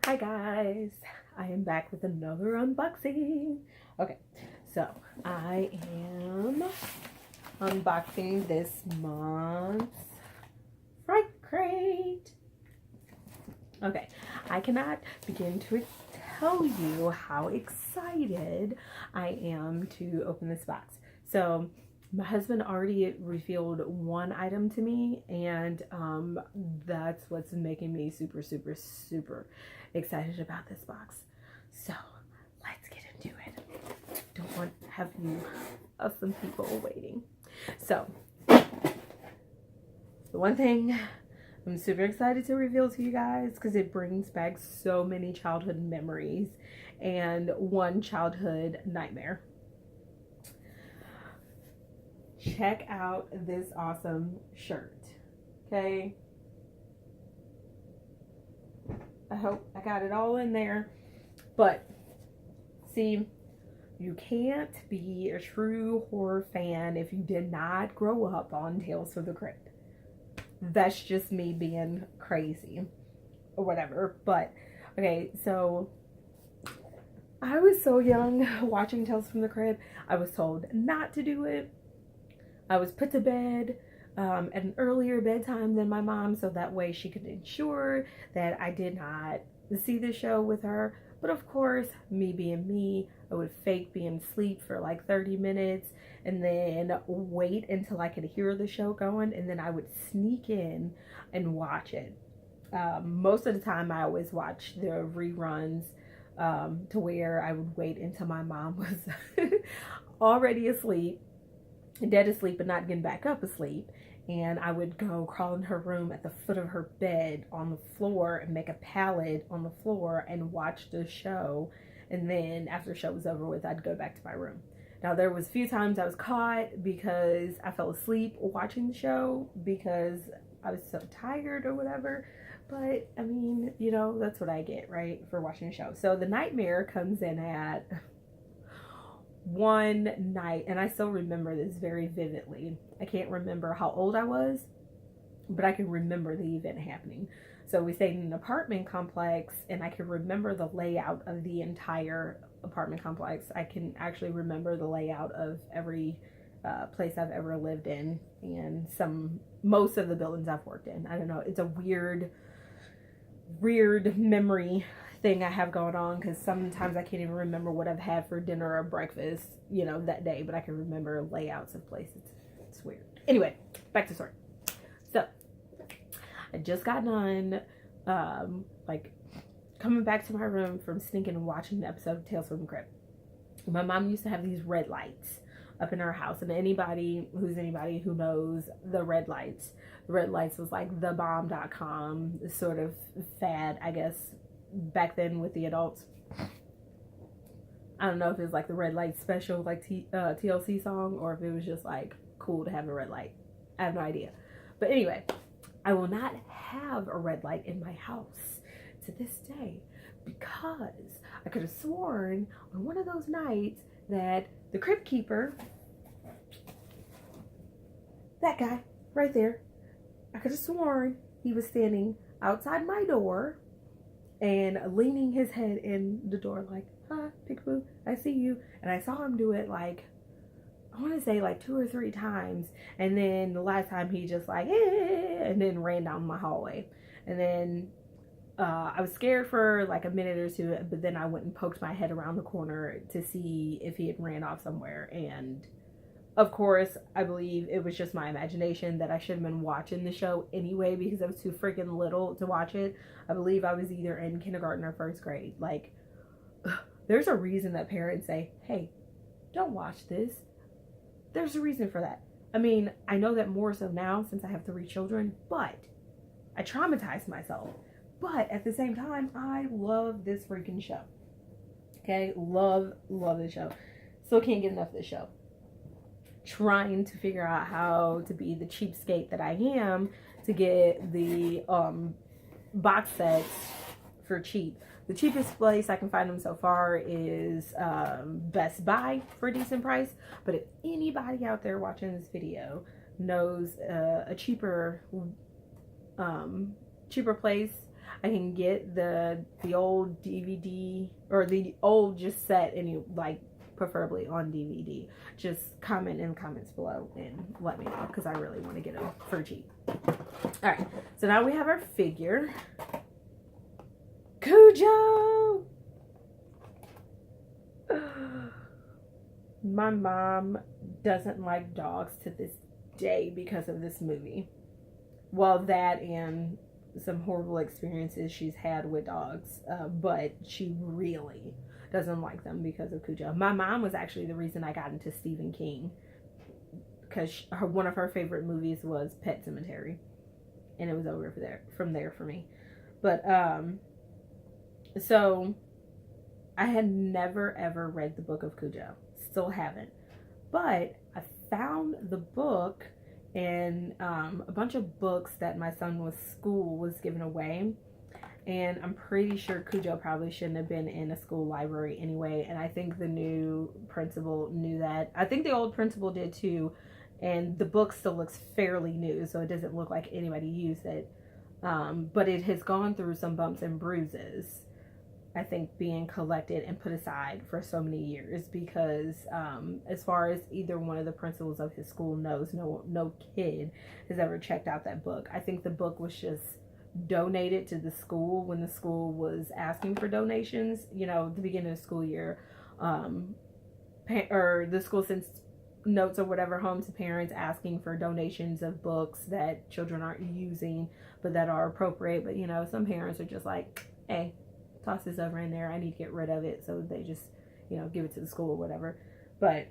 Hi guys, I am back with another unboxing. Okay, so I am unboxing this month's Fright crate. Okay, I cannot begin to tell you how excited I am to open this box. So my husband already revealed one item to me, and that's what's making me super excited about this box. So let's get into it. Don't want to have you some people waiting. So the one thing I'm super excited to reveal to you guys, because it brings back so many childhood memories and one childhood nightmare. Check out this awesome shirt. Okay, I hope I got it all in there. But see, you can't be a true horror fan if you did not grow up on Tales from the Crypt. That's just me being crazy or whatever. But okay, so I was so young watching Tales from the Crypt. I was told not to do it. I was put to bed at an earlier bedtime than my mom, so that way she could ensure that I did not see the show with her. But of course, me being me, I would fake being asleep for like 30 minutes and then wait until I could hear the show going, and then I would sneak in and watch it. Most of the time, I always watch the reruns to where I would wait until my mom was already asleep, dead asleep, but not getting back up asleep. And I would go crawl in her room at the foot of her bed on the floor and make a pallet on the floor and watch the show. And then after the show was over with, I'd go back to my room. Now, there was a few times I was caught because I fell asleep watching the show because I was so tired or whatever. But I mean, you know, that's what I get, right, for watching the show. So the nightmare comes in at one night, and I still remember this very vividly. I can't remember how old I was, but I can remember the event happening. So we stayed in an apartment complex, and I can remember the layout of the entire apartment complex. I can actually remember the layout of every place I've ever lived in, and most of the buildings I've worked in. I don't know, it's a weird memory thing I have going on, because sometimes I can't even remember what I've had for dinner or breakfast, you know, that day, but I can remember layouts of places. It's weird. Anyway, back to the story. So I just got done like coming back to my room from sneaking and watching an episode of Tales from the Crypt. My mom used to have these red lights up in her house, and anybody who knows the red lights was like the bomb.com sort of fad, I guess, back then with the adults. I don't know if it was like the red light special, like TLC song, or if it was just like cool to have a red light. I have no idea. But anyway, I will not have a red light in my house to this day, because I could have sworn on one of those nights that the crypt keeper, that guy right there, I could have sworn he was standing outside my door and leaning his head in the door like, hi, peekaboo, I see you. And I saw him do it like, I want to say like 2 or 3 times. And then the last time he just like, eh, and then ran down my hallway. And then I was scared for like a minute or two, but then I went and poked my head around the corner to see if he had ran off somewhere. And of course, I believe it was just my imagination, that I should have been watching the show anyway because I was too freaking little to watch it. I believe I was either in kindergarten or 1st grade. Like, there's a reason that parents say, hey, don't watch this. There's a reason for that. I mean, I know that more so now since I have 3 children, but I traumatized myself. But at the same time, I love this freaking show. Okay, love the show. Still can't get enough of this show. Trying to figure out how to be the cheapskate that I am to get the box sets for cheap. The cheapest place I can find them so far is Best Buy for a decent price. But if anybody out there watching this video knows a cheaper place, I can get the old DVD or the old just set, and like preferably on DVD. Just comment in the comments below and let me know, because I really want to get them for cheap. Alright, so now we have our figure. Cujo! My mom doesn't like dogs to this day because of this movie. Well, that and some horrible experiences she's had with dogs, but she really doesn't like them because of Cujo. My mom was actually the reason I got into Stephen King, because one of her favorite movies was Pet Sematary, and it was over from there for me. But so I had never ever read the book of Cujo, still haven't, but I found the book and a bunch of books that my son school was giving away, and I'm pretty sure Cujo probably shouldn't have been in a school library anyway, and I think the new principal knew that. I think the old principal did too, and the book still looks fairly new, so it doesn't look like anybody used it, but it has gone through some bumps and bruises, I think, being collected and put aside for so many years, because as far as either one of the principals of his school knows, no kid has ever checked out that book. I think the book was just donated to the school when the school was asking for donations. You know, the beginning of the school year, or the school sends notes or whatever home to parents asking for donations of books that children aren't using but that are appropriate. But you know, some parents are just like, hey, toss this over in there, I need to get rid of it, so they just, you know, give it to the school or whatever. But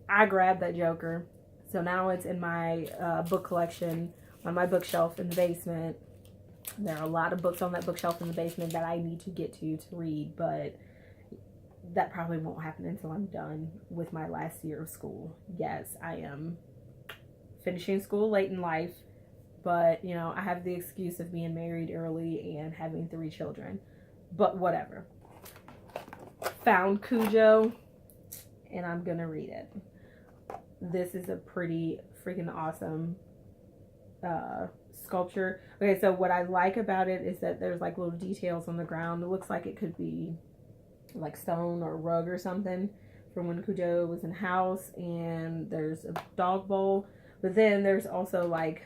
I grabbed that joker, so now it's in my book collection on my bookshelf in the basement. There are a lot of books on that bookshelf in the basement that I need to get to read, but that probably won't happen until I'm done with my last year of school. Yes, I am finishing school late in life, but you know, I have the excuse of being married early and having 3 children. But whatever. Found Cujo, and I'm gonna read it. This is a pretty freaking awesome sculpture. Okay, so what I like about it is that there's like little details on the ground. It looks like it could be like stone or rug or something from when Cujo was in the house. And there's a dog bowl, but then there's also like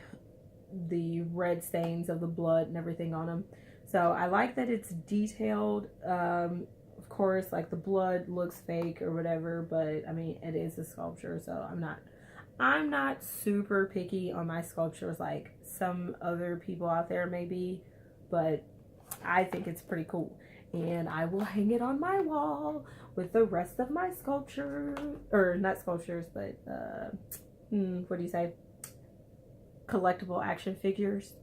the red stains of the blood and everything on them. So I like that it's detailed. Of course, like the blood looks fake or whatever, but I mean, it is a sculpture, so I'm not super picky on my sculptures like some other people out there may be, but I think it's pretty cool. And I will hang it on my wall with the rest of my sculpture, or not sculptures, but what do you say? Collectible action figures.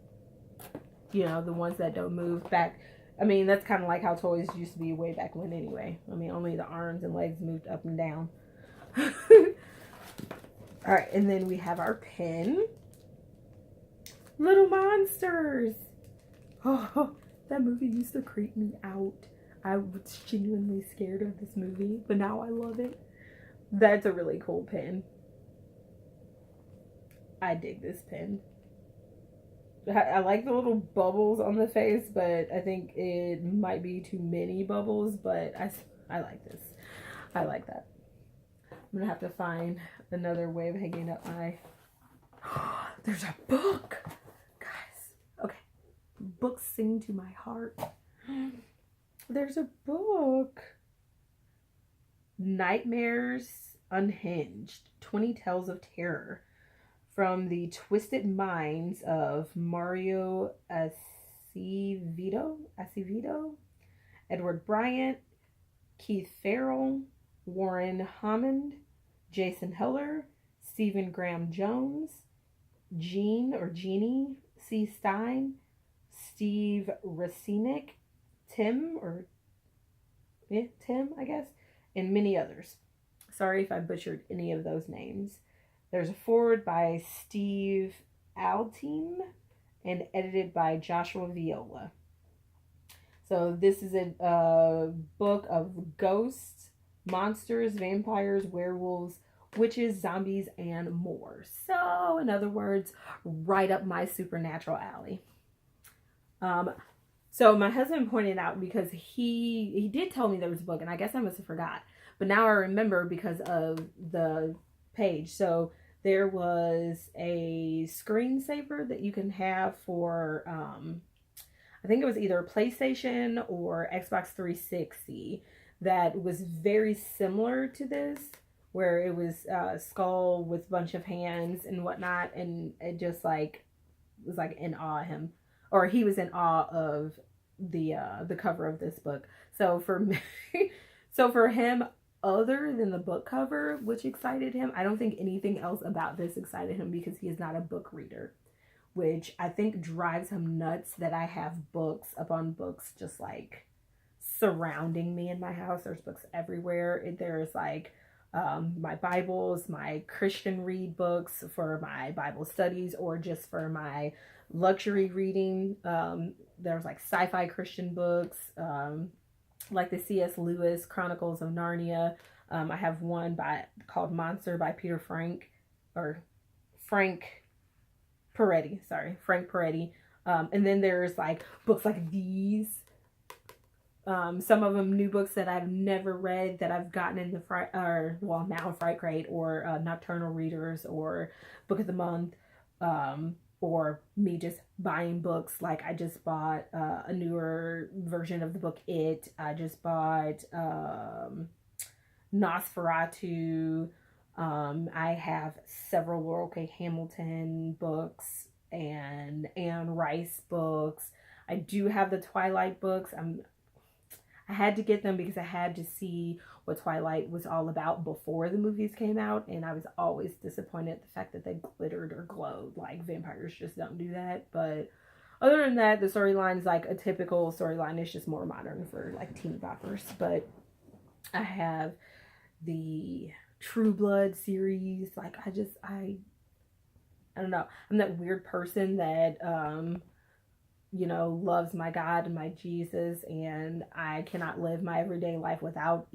You know, the ones that don't move back. I mean, that's kind of like how toys used to be way back when anyway. I mean, only the arms and legs moved up and down. Alright, and then we have our pen. Little Monsters. Oh, that movie used to creep me out. I was genuinely scared of this movie, but now I love it. That's a really cool pen. I dig this pen. I like the little bubbles on the face, but I think it might be too many bubbles, but I like this. I like that. I'm gonna have to find another way of hanging up my... There's a book! Guys, okay. Books sing to my heart. There's a book. Nightmares Unhinged, 20 Tales of Terror. From the Twisted Minds of Mario Acevedo, Edward Bryant, Keith Farrell, Warren Hammond, Jason Heller, Stephen Graham Jones, Jeannie C. Stein, Steve Racinic, Tim, I guess, and many others. Sorry if I butchered any of those names. There's a foreword by Steve Altine and edited by Joshua Viola. So this is a book of ghosts, monsters, vampires, werewolves, witches, zombies, and more. So, in other words, right up my supernatural alley. So my husband pointed out, because he did tell me there was a book, and I guess I must have forgot. But now I remember because of the page. So there was a screensaver that you can have for I think it was either PlayStation or Xbox 360 that was very similar to this, where it was skull with a bunch of hands and whatnot, and it just like was like in awe of him, or he was in awe of the cover of this book. So for me, so for him, other than the book cover, which excited him, I don't think anything else about this excited him, because he is not a book reader, which I think drives him nuts that I have books upon books just like surrounding me in my house. There's books everywhere. There's like my Bibles, my Christian read books for my Bible studies, or just for my luxury reading. There's like sci-fi Christian books, like the C.S. Lewis Chronicles of Narnia. I have one called Monster by Peter Frank Peretti. Frank Peretti. And then there's like books like these. Some of them new books that I've never read that I've gotten in the Fright Crate, or Nocturnal Readers, or Book of the Month, or me just buying books. Like I just bought a newer version of the book It. I just bought Nosferatu. I have several Laurel K. Hamilton books and Anne Rice books. I do have the Twilight books. I had to get them because I had to see what Twilight was all about before the movies came out, and I was always disappointed at the fact that they glittered or glowed. Like, vampires just don't do that. But other than that, the storyline is like a typical storyline. It's just more modern for like teen boppers. But I have the True Blood series. Like, I don't know. I'm that weird person that loves my God and my Jesus, and I cannot live my everyday life without,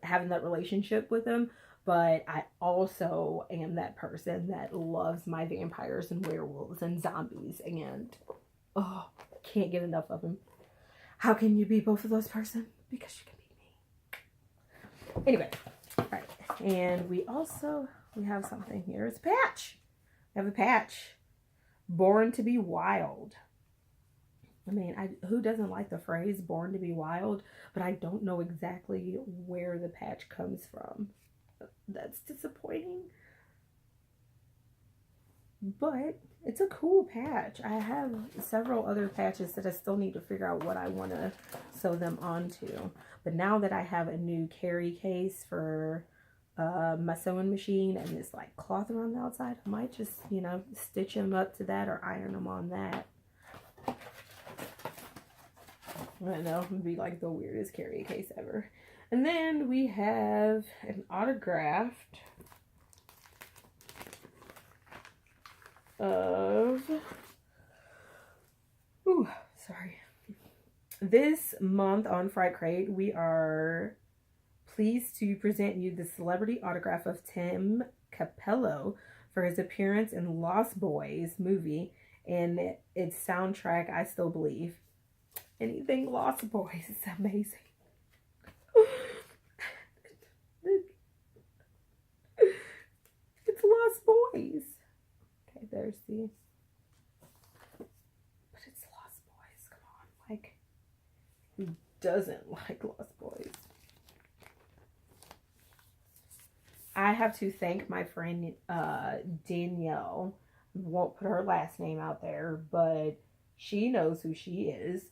having that relationship with him. But I also am that person that loves my vampires and werewolves and zombies, and can't get enough of them. How can you be both of those person? Because you can be me. Anyway, all right. And we have something here. It's a patch. I have a patch. Born to be Wild. I mean, who doesn't like the phrase born to be wild? But I don't know exactly where the patch comes from. That's disappointing. But it's a cool patch. I have several other patches that I still need to figure out what I want to sew them onto. But now that I have a new carry case for my sewing machine and this like cloth around the outside, I might just stitch them up to that or iron them on that. I know, it would be like the weirdest carry case ever. And then we have an autographed of this month on Fright Crate, we are pleased to present you the celebrity autograph of Tim Capello for his appearance in Lost Boys movie and its soundtrack, I Still Believe. Anything Lost Boys is amazing. It's Lost Boys. Okay, there's the... But it's Lost Boys, come on. Like, who doesn't like Lost Boys? I have to thank my friend Danielle. Won't put her last name out there, but she knows who she is.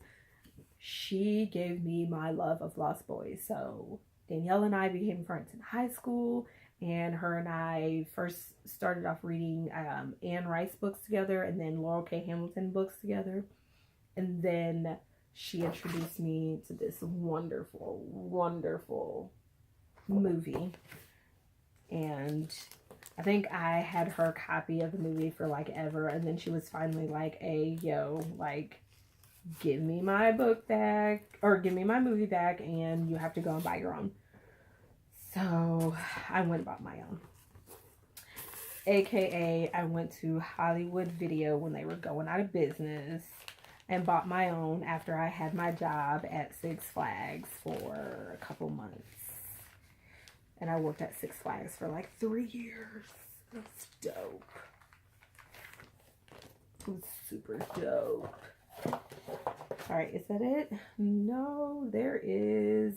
She gave me my love of Lost Boys. So Danielle and I became friends in high school, and her and I first started off reading Anne Rice books together, and then Laurel K. Hamilton books together. And then she introduced me to this wonderful, wonderful movie. And I think I had her copy of the movie for like ever, and then she was finally like, "Hey, yo, like, give me my book back, or give me my movie back, and you have to go and buy your own." So I went and bought my own. AKA, I went to Hollywood Video when they were going out of business, and bought my own after I had my job at Six Flags for a couple months. And I worked at Six Flags for like 3 years. That's dope. It was super dope. All right, is that it? No, there is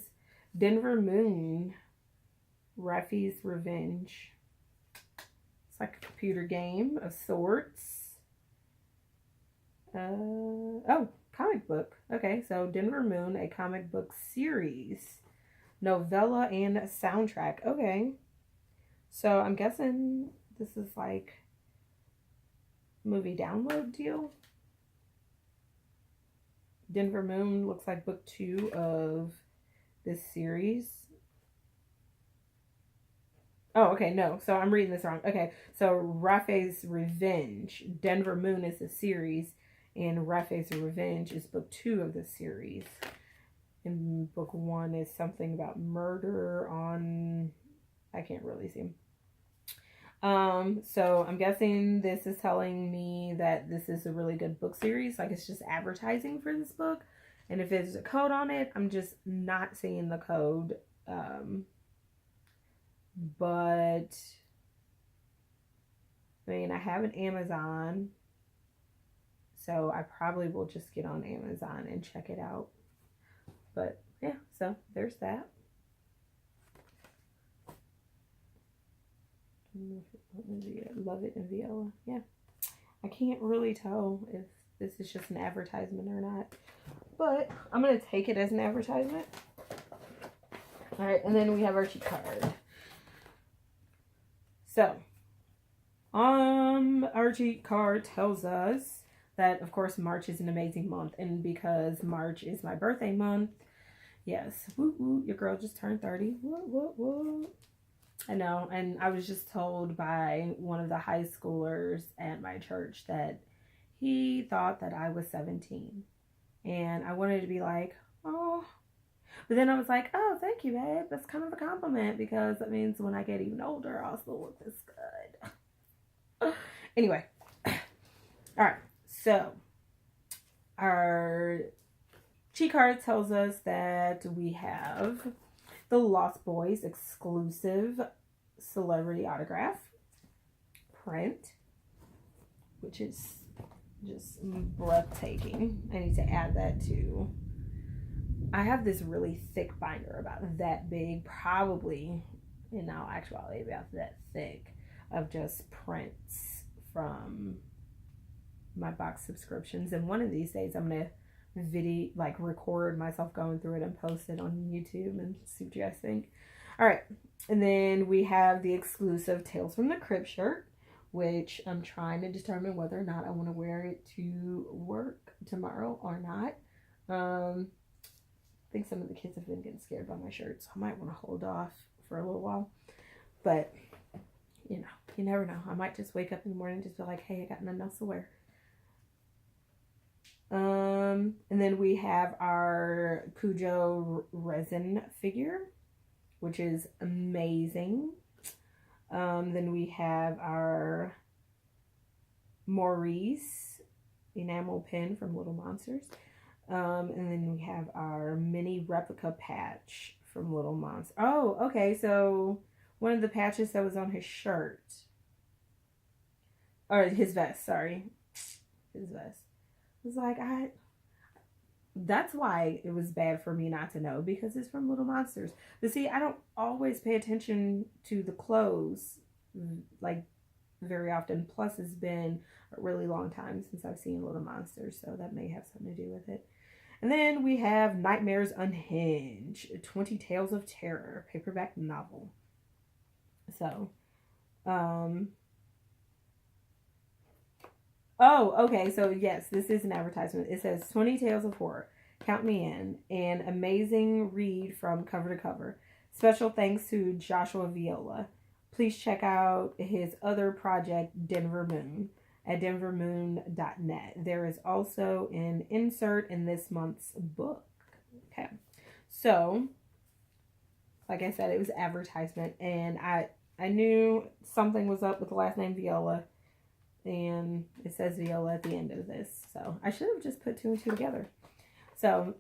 Denver Moon, Rafi's Revenge. It's like a computer game of sorts. Oh, comic book. Okay, so Denver Moon, a comic book series, novella and soundtrack. Okay, so I'm guessing this is like movie download deal. Denver Moon looks like book 2 of this series. Oh, okay, no. So I'm reading this wrong. Okay, so Rafi's Revenge. Denver Moon is the series, and Rafi's Revenge is book 2 of the series. And book 1 is something about murder on... I can't really see. So I'm guessing this is telling me that this is a really good book series. Like, it's just advertising for this book. And if there's a code on it, I'm just not seeing the code. But I mean, I have an Amazon, so I probably will just get on Amazon and check it out. But yeah, so there's that. Love It in Viola. Yeah, I can't really tell if this is just an advertisement or not, but I'm gonna take it as an advertisement. All right, and then we have Archie card. So, Archie card tells us that, of course, March is an amazing month, and because March is my birthday month, yes, woo woo, your girl just turned 30. Woo woo woo. I know, and I was just told by one of the high schoolers at my church that he thought that I was 17, and I wanted to be like, oh. But then I was like, oh, thank you, babe. That's kind of a compliment because that means when I get even older, I'll still look this good. Anyway. All right. So, our cheat card tells us that we have the Lost Boys exclusive celebrity autograph print, which is just breathtaking. I need to add that to... I have this really thick binder about that big, probably in all actuality about that thick, of just prints from my box subscriptions. And one of these days I'm gonna record myself going through it and post it on YouTube and see what you guys think. All right, and then we have the exclusive Tales from the Crypt shirt, which I'm trying to determine whether or not I want to wear it to work tomorrow or not. I think some of the kids have been getting scared by my shirt, so I might want to hold off for a little while. But, you know, you never know. I might just wake up in the morning and just be like, hey, I got nothing else to wear. And then we have our Cujo resin figure, which is amazing. Then we have our Maurice enamel pin from Little Monsters. And then we have our mini replica patch from Little Monsters. Oh, okay, so one of the patches that was on his shirt. Or his vest, sorry. His vest. It was like, that's why it was bad for me not to know, because it's from Little Monsters. But see, I don't always pay attention to the clothes, like, very often. Plus, it's been a really long time since I've seen Little Monsters, so that may have something to do with it. And then we have Nightmares Unhinged, 20 Tales of Terror, paperback novel. So, oh, okay, so yes, this is an advertisement. It says 20 Tales of Horror, count me in, an amazing read from cover to cover. Special thanks to Joshua Viola. Please check out his other project, Denver Moon, at denvermoon.net. There is also an insert in this month's book. Okay, so like I said, it was advertisement, and I knew something was up with the last name Viola, and it says Viola at the end of this. So I should have just put 2 and 2 together. So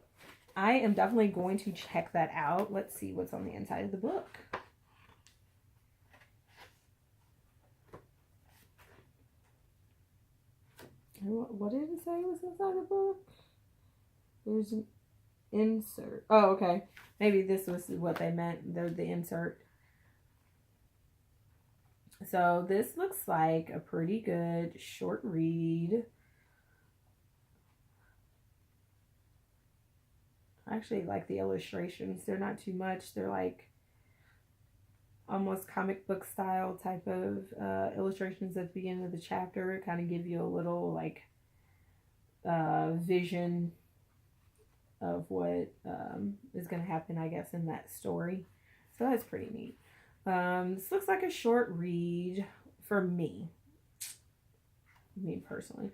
I am definitely going to check that out. Let's see what's on the inside of the book. What did it say was inside the book? There's an insert. Oh, okay. Maybe this was what they meant, the insert. So this looks like a pretty good short read. I actually like the illustrations. They're not too much. They're like almost comic book style type of illustrations at the beginning of the chapter. Kind of give you a little like vision of what is going to happen, I guess, in that story. So that's pretty neat. This looks like a short read for me personally.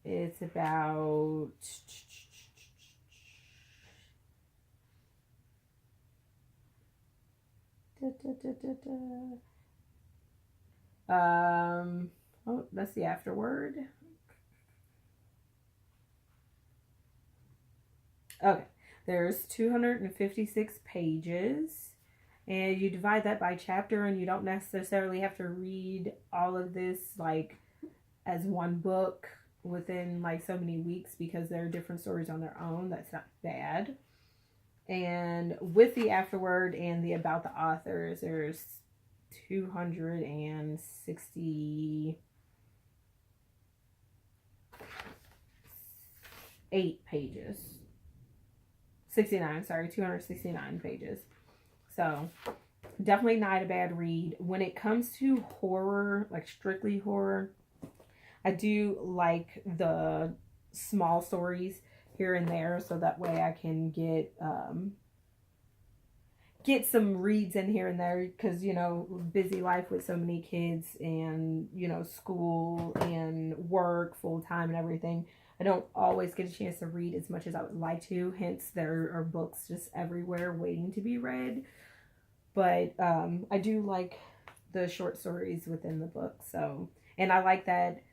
It's about oh, that's the afterword. Okay, there's 256 pages, and you divide that by chapter, and you don't necessarily have to read all of this like as one book within like so many weeks, because there are different stories on their own. That's not bad. And with the afterword and the about the authors, there's 268 pages. 269 pages. So definitely not a bad read. When it comes to horror, like strictly horror, I do like the small stories here and there, so that way I can get some reads in here and there, because, you know, busy life with so many kids and, you know, school and work full time and everything. I don't always get a chance to read as much as I would like to. Hence, there are books just everywhere waiting to be read. But I do like the short stories within the book. So, and I like that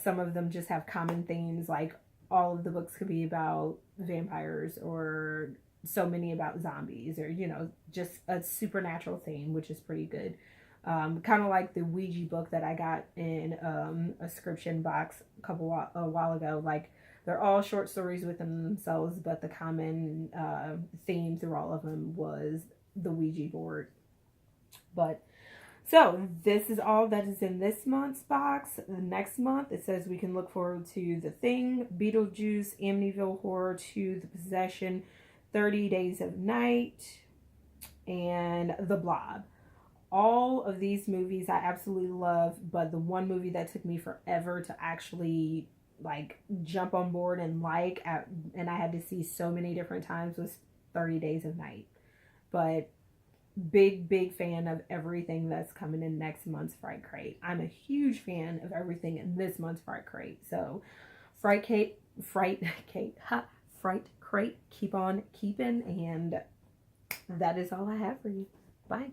some of them just have common themes. Like all of the books could be about vampires, or so many about zombies, or, you know, just a supernatural theme, which is pretty good. Kind of like the Ouija book that I got in a subscription box a while ago. Like, they're all short stories within themselves, but the common theme through all of them was the Ouija board. But so this is all that is in this month's box. The next month, it says we can look forward to The Thing, Beetlejuice, Amityville Horror 2, The Possession, 30 Days of Night, and The Blob. All of these movies I absolutely love, but the one movie that took me forever to actually like jump on board and and I had to see so many different times, was 30 Days of Night. But big fan of everything that's coming in next month's Fright Crate. I'm a huge fan of everything in this month's Fright Crate. So Fright Crate, keep on keeping, and that is all I have for you. Bye.